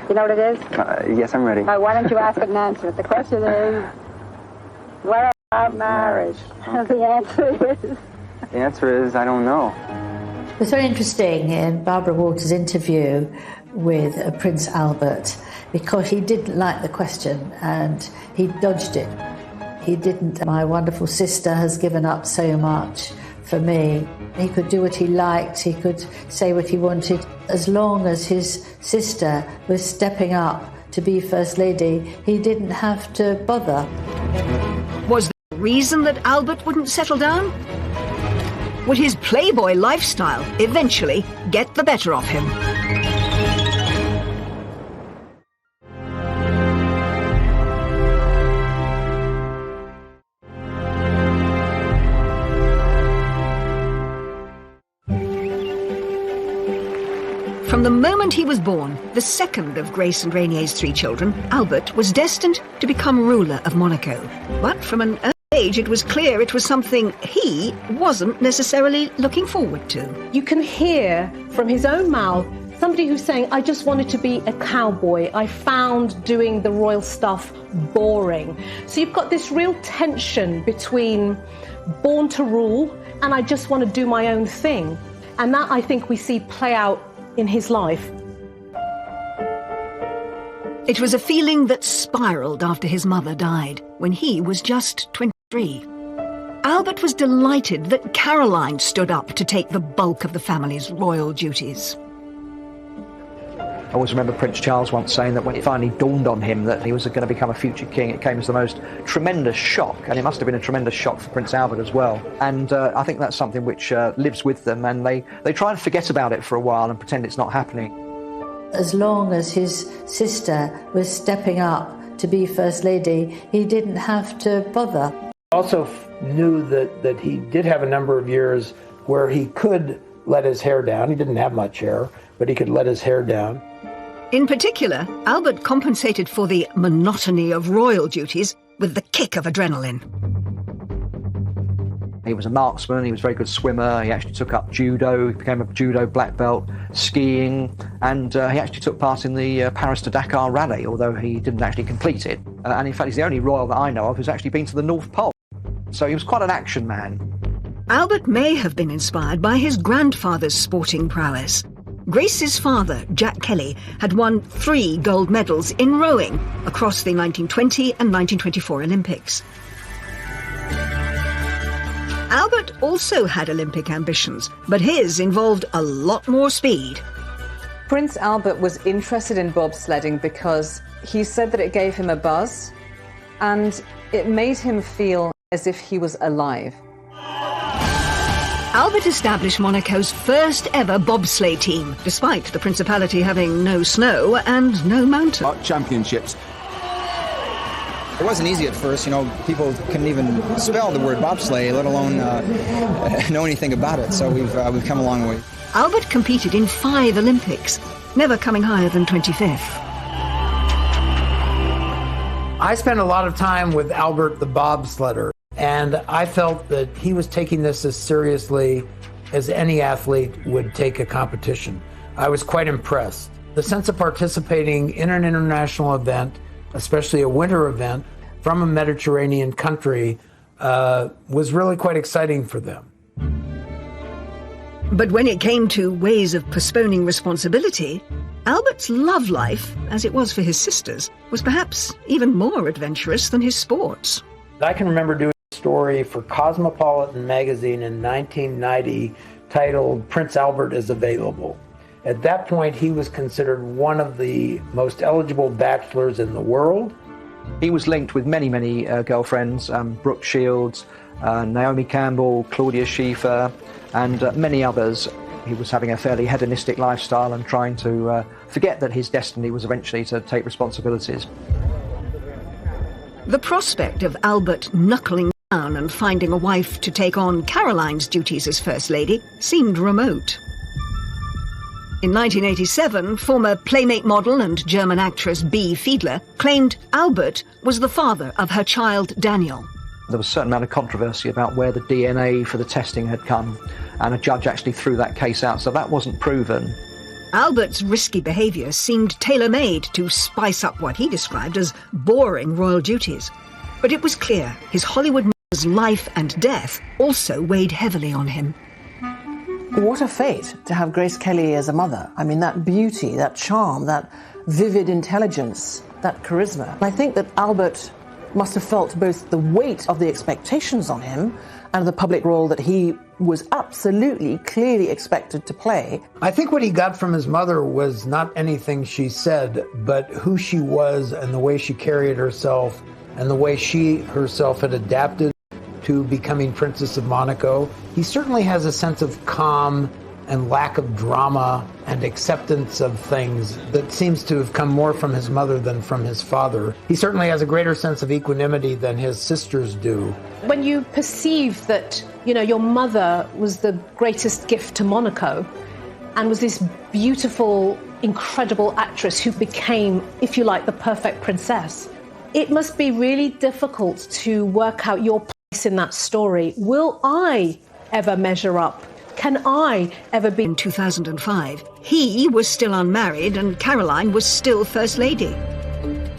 You know what it is? Yes, I'm ready. Why don't you ask it and answer it? The question is, what about marriage? The answer is, I don't know. It was very interesting in Barbara Walters' interview with Prince Albert because he didn't like the question and he dodged it. He didn't. My wonderful sister has given up so much for me. He could do what he liked, he could say what he wanted. As long as his sister was stepping up to be First Lady, he didn't have to bother. Was there a reason that Albert wouldn't settle down? Would his playboy lifestyle eventually get the better of him? From the moment he was born, the second of Grace and Rainier's three children, Albert was destined to become ruler of Monaco. But from an early age, it was clear it was something he wasn't necessarily looking forward to. You can hear from his own mouth Somebody who's saying, I just wanted to be a cowboy. I found doing the royal stuff boring. So you've got this real tension between born to rule and I just want to do my own thing. And that, I think, we see play out in his life. It was a feeling that spiraled after his mother died, when he was just 23. Albert was delighted that Caroline stood up to take the bulk of the family's royal duties. I always remember Prince Charles once saying that when it finally dawned on him that he was going to become a future king, it came as the most tremendous shock, and it must have been a tremendous shock for Prince Albert as well. And I think that's something which lives with them, and they try and forget about it for a while and pretend it's not happening. As long as his sister was stepping up to be First Lady, he didn't have to bother. Also knew that he did have a number of years where he could let his hair down. He didn't have much hair, but he could let his hair down. In particular, Albert compensated for the monotony of royal duties with the kick of adrenaline. He was a marksman, he was a very good swimmer, he actually took up judo, he became a judo black belt, skiing, and he actually took part in the Paris to Dakar rally, although he didn't actually complete it. And in fact, he's the only royal that I know of who's actually been to the North Pole. So he was quite an action man. Albert may have been inspired by his grandfather's sporting prowess. Grace's father, Jack Kelly, had won 3 gold medals in rowing across the 1920 and 1924 Olympics. Albert also had Olympic ambitions, but his involved a lot more speed. Prince Albert was interested in bobsledding because he said that it gave him a buzz and it made him feel as if he was alive. Albert established Monaco's first ever bobsleigh team, despite the Principality having no snow and no mountain. Championships. It wasn't easy at first, you know, people couldn't even spell the word bobsleigh, let alone know anything about it, so we've come a long way. Albert competed in 5 Olympics, never coming higher than 25th. I spent a lot of time with Albert the bobsledder, and I felt that he was taking this as seriously as any athlete would take a competition. I was quite impressed. The sense of participating in an international event, especially a winter event, from a Mediterranean country, was really quite exciting for them. But when it came to ways of postponing responsibility, Albert's love life, as it was for his sisters, was perhaps even more adventurous than his sports. I can remember doing a story for Cosmopolitan magazine in 1990 titled Prince Albert is Available. At that point, he was considered one of the most eligible bachelors in the world. He was linked with many, many girlfriends, Brooke Shields, Naomi Campbell, Claudia Schiffer, and many others. He was having a fairly hedonistic lifestyle and trying to forget that his destiny was eventually to take responsibilities. The prospect of Albert knuckling down and finding a wife to take on Caroline's duties as First Lady seemed remote. In 1987, former Playmate model and German actress Bea Fiedler claimed Albert was the father of her child Daniel. There was a certain amount of controversy about where the DNA for the testing had come, and a judge actually threw that case out, so that wasn't proven. Albert's risky behaviour seemed tailor-made to spice up what he described as boring royal duties. But it was clear his Hollywood mother's life and death also weighed heavily on him. What a fate to have Grace Kelly as a mother. I mean, that beauty, that charm, that vivid intelligence, that charisma. I think that Albert must have felt both the weight of the expectations on him and the public role that he was absolutely, clearly expected to play. I think what he got from his mother was not anything she said, but who she was and the way she carried herself and the way she herself had adapted to becoming Princess of Monaco. He certainly has a sense of calm and lack of drama and acceptance of things that seems to have come more from his mother than from his father. He certainly has a greater sense of equanimity than his sisters do. When you perceive that, you know, your mother was the greatest gift to Monaco and was this beautiful, incredible actress who became, if you like, the perfect princess, it must be really difficult to work out your place in that story. Will I ever measure up? can I ever be? In 2005, he was still unmarried and Caroline was still First Lady.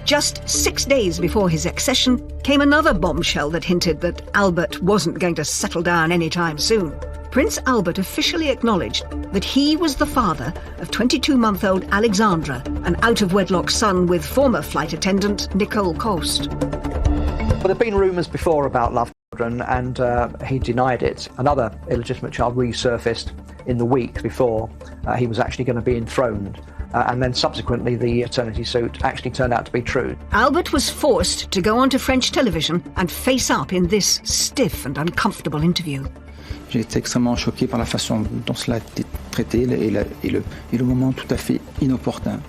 Just 6 days before his accession came another bombshell that hinted that Albert wasn't going to settle down anytime soon. Prince Albert officially acknowledged that he was the father of 22-month-old Alexandra, an out-of-wedlock son with former flight attendant Nicole Cost. Well, there have been rumours before about love children, and he denied it. Another illegitimate child resurfaced in the week before he was actually going to be enthroned. And then subsequently the paternity suit actually turned out to be true. Albert was forced to go onto French television and face up in this stiff and uncomfortable interview. J'ai été extrêmement choqué par la façon dont cela a été traité et le moment tout à fait inopportun.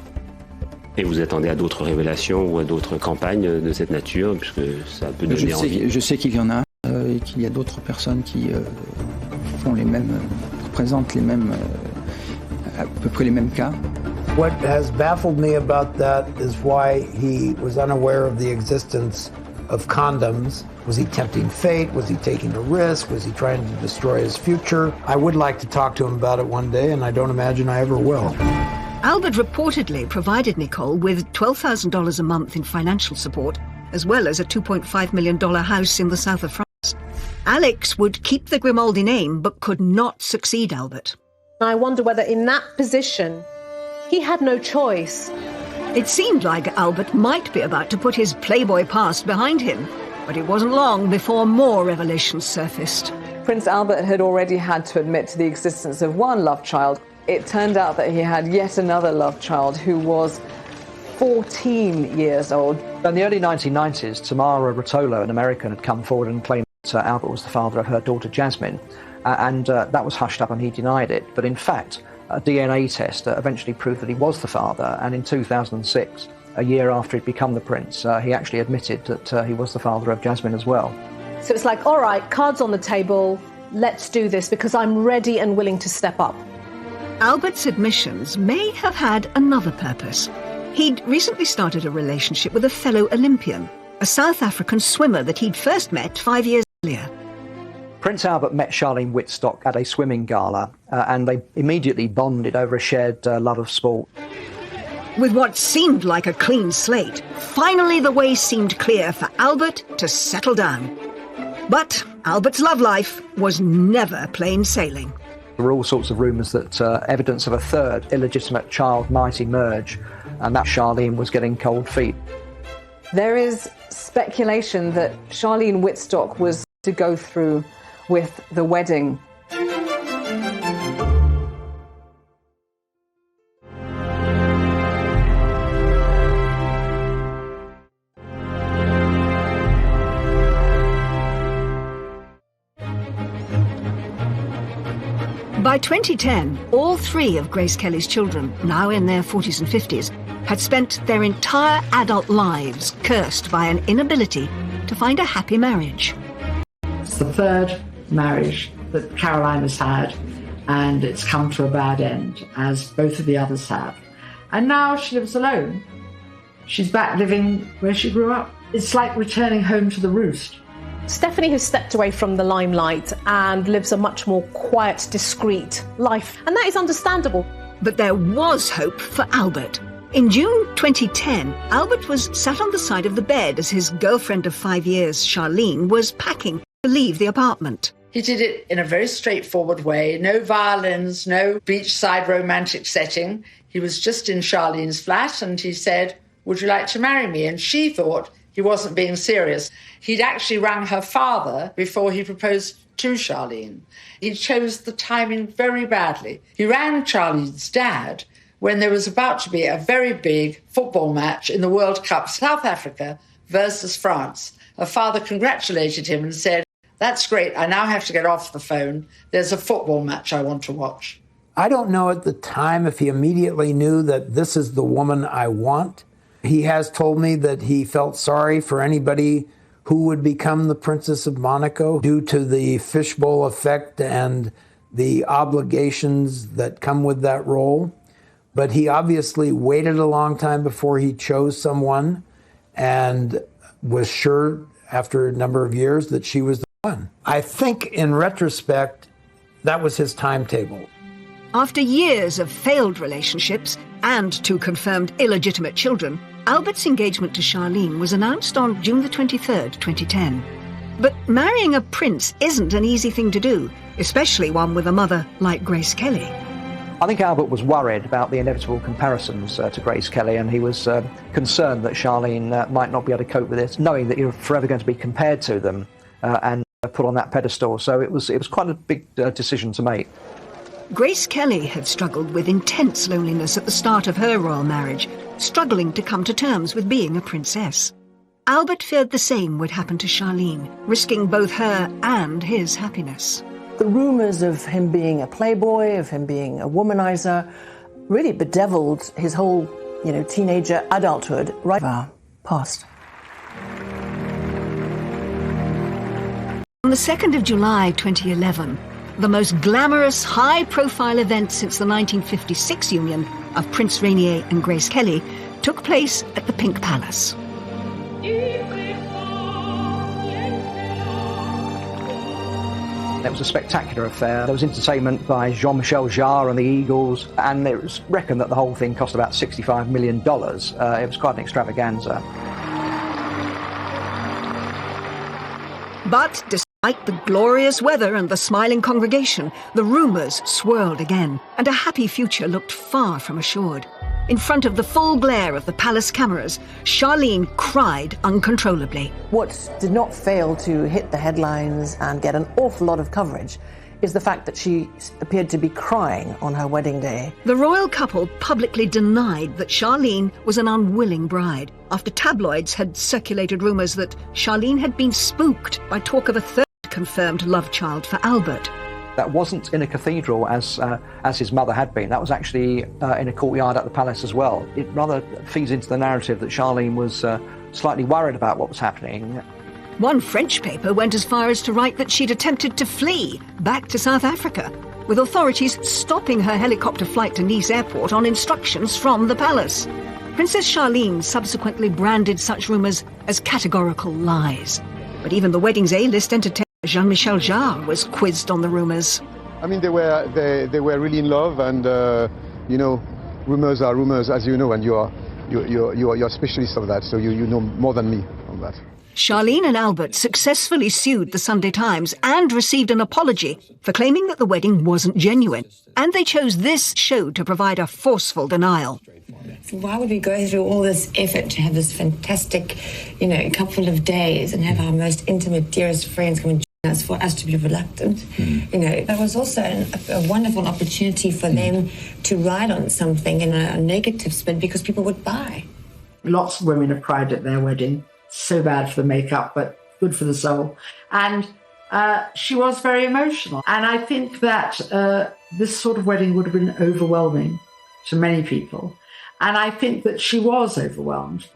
Et vous attendez à d'autres révélations ou à d'autres campagnes de cette nature, puisque ça peut donner envie? Je sais qu'il y en a et qu'il y a d'autres personnes qui font les mêmes, présentent les mêmes, à peu près les mêmes cas. What has baffled me about that is why he was unaware of the existence of condoms. Was he tempting fate? Was he taking a risk? Was he trying to destroy his future? I would like to talk to him about it one day, and I don't imagine I ever will. Albert reportedly provided Nicole with $12,000 a month in financial support, as well as a $2.5 million house in the south of France. Alex would keep the Grimaldi name, but could not succeed Albert. I wonder whether in that position, he had no choice. It seemed like Albert might be about to put his Playboy past behind him, but it wasn't long before more revelations surfaced. Prince Albert had already had to admit to the existence of one love child. It turned out that he had yet another love child who was 14 years old. In the early 1990s, Tamara Rotolo, an American, had come forward and claimed that Albert was the father of her daughter Jasmine, and that was hushed up and he denied it. But in fact, a DNA test eventually proved that he was the father, and in 2006, a year after he'd become the prince, he actually admitted that he was the father of Jasmine as well. So it's like, all right, cards on the table, let's do this because I'm ready and willing to step up. Albert's admissions may have had another purpose. He'd recently started a relationship with a fellow Olympian, a South African swimmer that he'd first met 5 years earlier. Prince Albert met Charlene Wittstock at a swimming gala, and they immediately bonded over a shared love of sport. With what seemed like a clean slate, finally the way seemed clear for Albert to settle down. But Albert's love life was never plain sailing. There were all sorts of rumours that evidence of a third illegitimate child might emerge, and that Charlene was getting cold feet. There is speculation that Charlene Wittstock was to go through with the wedding. By 2010, all three of Grace Kelly's children, now in their 40s and 50s, had spent their entire adult lives cursed by an inability to find a happy marriage. It's the third marriage that Caroline has had, and it's come to a bad end, as both of the others have. And now she lives alone. She's back living where she grew up. It's like returning home to the roost. Stephanie has stepped away from the limelight and lives a much more quiet, discreet life, and that is understandable. But there was hope for Albert. In June 2010, Albert was sat on the side of the bed as his girlfriend of 5 years, Charlene, was packing to leave the apartment. He did it in a very straightforward way. No violins, no beachside romantic setting. He was just in Charlene's flat and he said, "Would you like to marry me?" And she thought he wasn't being serious. He'd actually rang her father before he proposed to Charlene. He chose the timing very badly. He rang Charlene's dad when there was about to be a very big football match in the World Cup, South Africa versus France. Her father congratulated him and said, "That's great, I now have to get off the phone. There's a football match I want to watch." I don't know at the time if he immediately knew that this is the woman I want. He has told me that he felt sorry for anybody who would become the Princess of Monaco due to the fishbowl effect and the obligations that come with that role. But he obviously waited a long time before he chose someone and was sure after a number of years that she was the one. I think in retrospect, That was his timetable. After years of failed relationships and 2 confirmed illegitimate children, Albert's engagement to Charlene was announced on June the 23rd, 2010. But marrying a prince isn't an easy thing to do, especially one with a mother like Grace Kelly. I think Albert was worried about the inevitable comparisons to Grace Kelly, and he was concerned that Charlene might not be able to cope with this, knowing that you're forever going to be compared to them and put on that pedestal. So it was quite a big decision to make. Grace Kelly had struggled with intense loneliness at the start of her royal marriage, struggling to come to terms with being a princess. Albert feared the same would happen to Charlene, risking both her and his happiness. The rumours of him being a playboy, of him being a womanizer, really bedeviled his whole, teenager adulthood right past. On the 2nd of July 2011, the most glamorous, high-profile event since the 1956 union of Prince Rainier and Grace Kelly took place at the Pink Palace. It was a spectacular affair. There was entertainment by Jean-Michel Jarre and the Eagles, and it was reckoned that the whole thing cost about $65 million. It was quite an extravaganza. But despite the glorious weather and the smiling congregation, the rumours swirled again, and a happy future looked far from assured. In front of the full glare of the palace cameras, Charlene cried uncontrollably. What did not fail to hit the headlines and get an awful lot of coverage is the fact that she appeared to be crying on her wedding day. The royal couple publicly denied that Charlene was an unwilling bride, after tabloids had circulated rumours that Charlene had been spooked by talk of a third confirmed love child for Albert. That wasn't in a cathedral as his mother had been. That was actually in a courtyard at the palace as well. It rather feeds into the narrative that Charlene was slightly worried about what was happening. One French paper went as far as to write that she'd attempted to flee back to South Africa, with authorities stopping her helicopter flight to Nice airport on instructions from the palace. Princess Charlene subsequently branded such rumours as categorical lies. But even the wedding's A-list entertainer Jean-Michel Jarre was quizzed on the rumours. I mean, they were really in love, and rumours are rumours, as you know, and you're a specialist of that, so you know more than me on that. Charlene and Albert successfully sued the Sunday Times and received an apology for claiming that the wedding wasn't genuine, and they chose this show to provide a forceful denial. So why would we go through all this effort to have this fantastic, couple of days and have our most intimate, dearest friends come and join us for us to be reluctant? That was also a wonderful opportunity for them to ride on something in a negative spin because people would buy. Lots of women have cried at their wedding. So bad for the makeup, but good for the soul. And she was very emotional. And I think that this sort of wedding would have been overwhelming to many people. And I think that she was overwhelmed.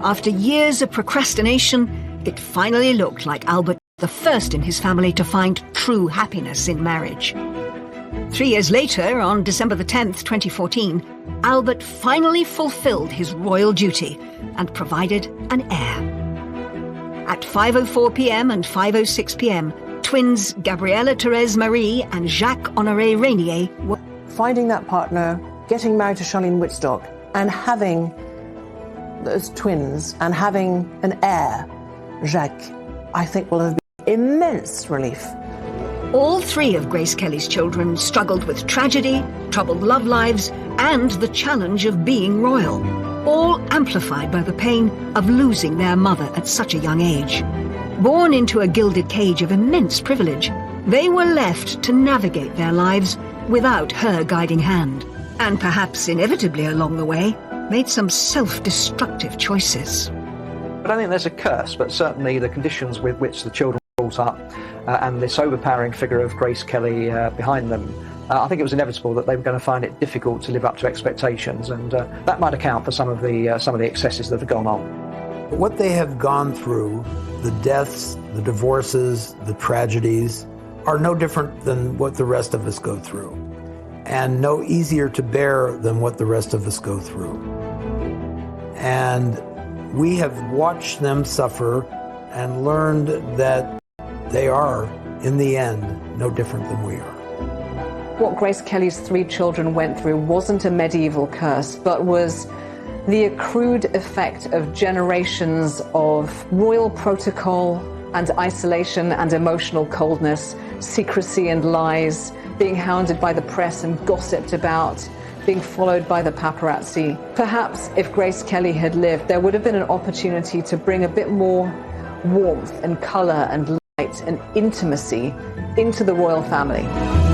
After years of procrastination, it finally looked like Albert was the first in his family to find true happiness in marriage. 3 years later, on December the 10th, 2014, Albert finally fulfilled his royal duty and provided an heir. At 5:04 p.m. and 5:06 p.m, twins Gabriella Thérèse Marie and Jacques Honoré Rainier were... Finding that partner, getting married to Charlene Wittstock, and having those twins, and having an heir, Jacques, I think will have been immense relief. All 3 of Grace Kelly's children struggled with tragedy, troubled love lives, and the challenge of being royal, all amplified by the pain of losing their mother at such a young age. Born into a gilded cage of immense privilege, they were left to navigate their lives without her guiding hand, and perhaps inevitably along the way, made some self-destructive choices. I don't think there's a curse, but certainly the conditions with which the children were brought up and this overpowering figure of Grace Kelly behind them, I think it was inevitable that they were going to find it difficult to live up to expectations, and that might account for some of the excesses that have gone on. What they have gone through, the deaths, the divorces, the tragedies, are no different than what the rest of us go through, and no easier to bear than what the rest of us go through. And we have watched them suffer and learned that they are in the end, no different than we are. What Grace Kelly's 3 children went through wasn't a medieval curse, but was the accrued effect of generations of royal protocol and isolation and emotional coldness, secrecy and lies, being hounded by the press and gossiped about, being followed by the paparazzi. Perhaps if Grace Kelly had lived, there would have been an opportunity to bring a bit more warmth and colour and light and intimacy into the royal family.